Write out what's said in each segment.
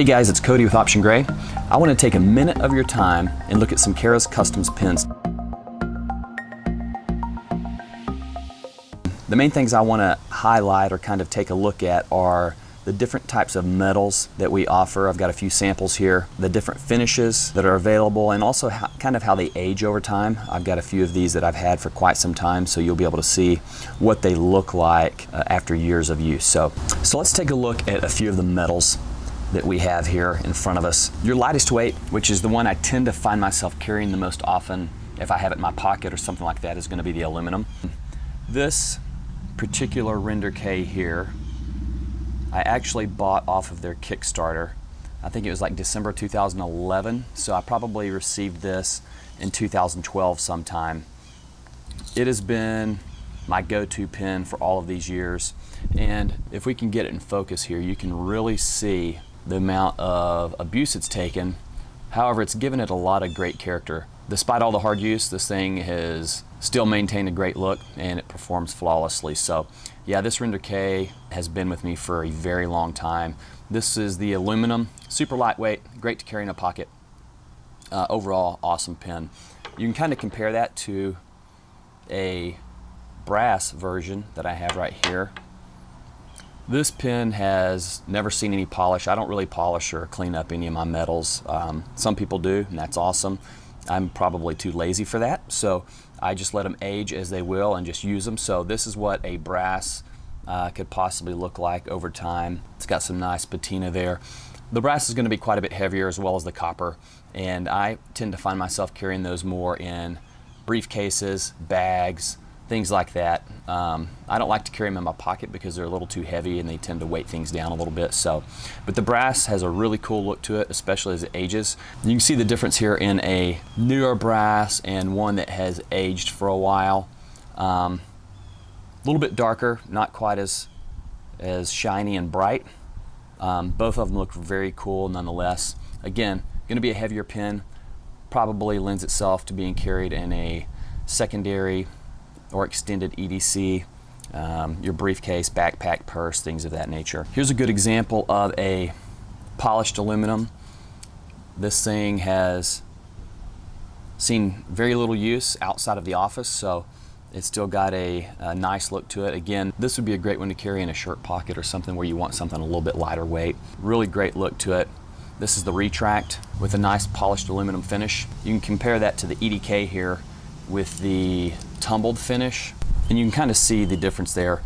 Hey guys, it's Cody with Option Gray. I want to take a minute of your time and look at some Karas Kustoms pens. The main things I want to highlight or kind of take a look at are the different types of metals that we offer. I've got a few samples here, the different finishes that are available, and also kind of how they age over time. I've got a few of these that I've had for quite some time, so you'll be able to see what they look like after years of use. So let's take a look at a few of the metals that we have here in front of us. Your lightest weight, which is the one I tend to find myself carrying the most often if I have it in my pocket or something like that, is going to be the aluminum. This particular Render K here, I actually bought off of their Kickstarter. I think it was like December 2011, so I probably received this in 2012 sometime. It has been my go-to pen for all of these years, and if we can get it in focus here, you can really see the amount of abuse it's taken. However, it's given it a lot of great character. Despite all the hard use, this thing has still maintained a great look and it performs flawlessly. So yeah, this Render K has been with me for a very long time. This is the aluminum, super lightweight, great to carry in a pocket. Overall, awesome pen. You can kind of compare that to a brass version that I have right here. This pen has never seen any polish. I don't really polish or clean up any of my metals. Some people do, and that's awesome. I'm probably too lazy for that, so I just let them age as they will and just use them. So this is what a brass could possibly look like over time. It's got some nice patina there. The brass is going to be quite a bit heavier, as well as the copper, and I tend to find myself carrying those more in briefcases, bags, things like that. I don't like to carry them in my pocket because they're a little too heavy and they tend to weight things down a little bit. But the brass has a really cool look to it, especially as it ages. You can see the difference here in a newer brass and one that has aged for a while. A little bit darker, not quite as shiny and bright. Both of them look very cool nonetheless. Again, going to be a heavier pen, probably lends itself to being carried in a secondary or extended EDC, your briefcase, backpack, purse, things of that nature. Here's a good example of a polished aluminum. This thing has seen very little use outside of the office, so it's still got a nice look to it. Again, this would be a great one to carry in a shirt pocket or something where you want something a little bit lighter weight. Really great look to it. This is the Retrakt with a nice polished aluminum finish. You can compare that to the EDK here with the tumbled finish, and you can kind of see the difference there.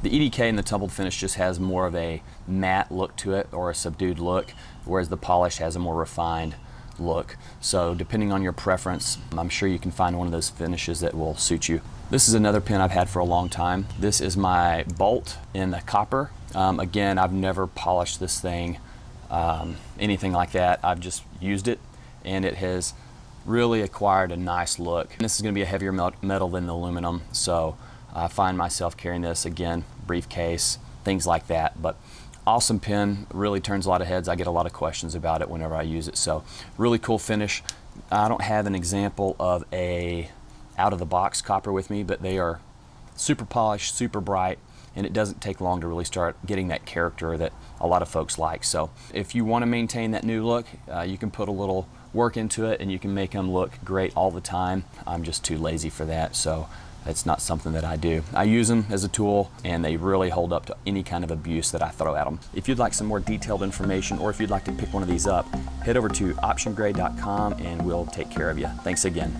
The EDK and the tumbled finish just has more of a matte look to it, or a subdued look, whereas the polish has a more refined look. So depending on your preference, I'm sure you can find one of those finishes that will suit you. This is another pen I've had for a long time. This is my Bolt in the copper. Again, I've never polished this thing, anything like that. I've just used it, and it has really acquired a nice look. This is going to be a heavier metal than the aluminum, so I find myself carrying this, again, briefcase, things like that. But awesome pen, really turns a lot of heads. I get a lot of questions about it whenever I use it, so really cool finish. I don't have an example of a out-of-the-box copper with me, but they are super polished, super bright, and it doesn't take long to really start getting that character that a lot of folks like. So if you want to maintain that new look, you can put a little work into it and you can make them look great all the time. I'm just too lazy for that, so it's not something that I do. I use them as a tool, and they really hold up to any kind of abuse that I throw at them. If you'd like some more detailed information, or if you'd like to pick one of these up, head over to optiongray.com and we'll take care of you. Thanks again.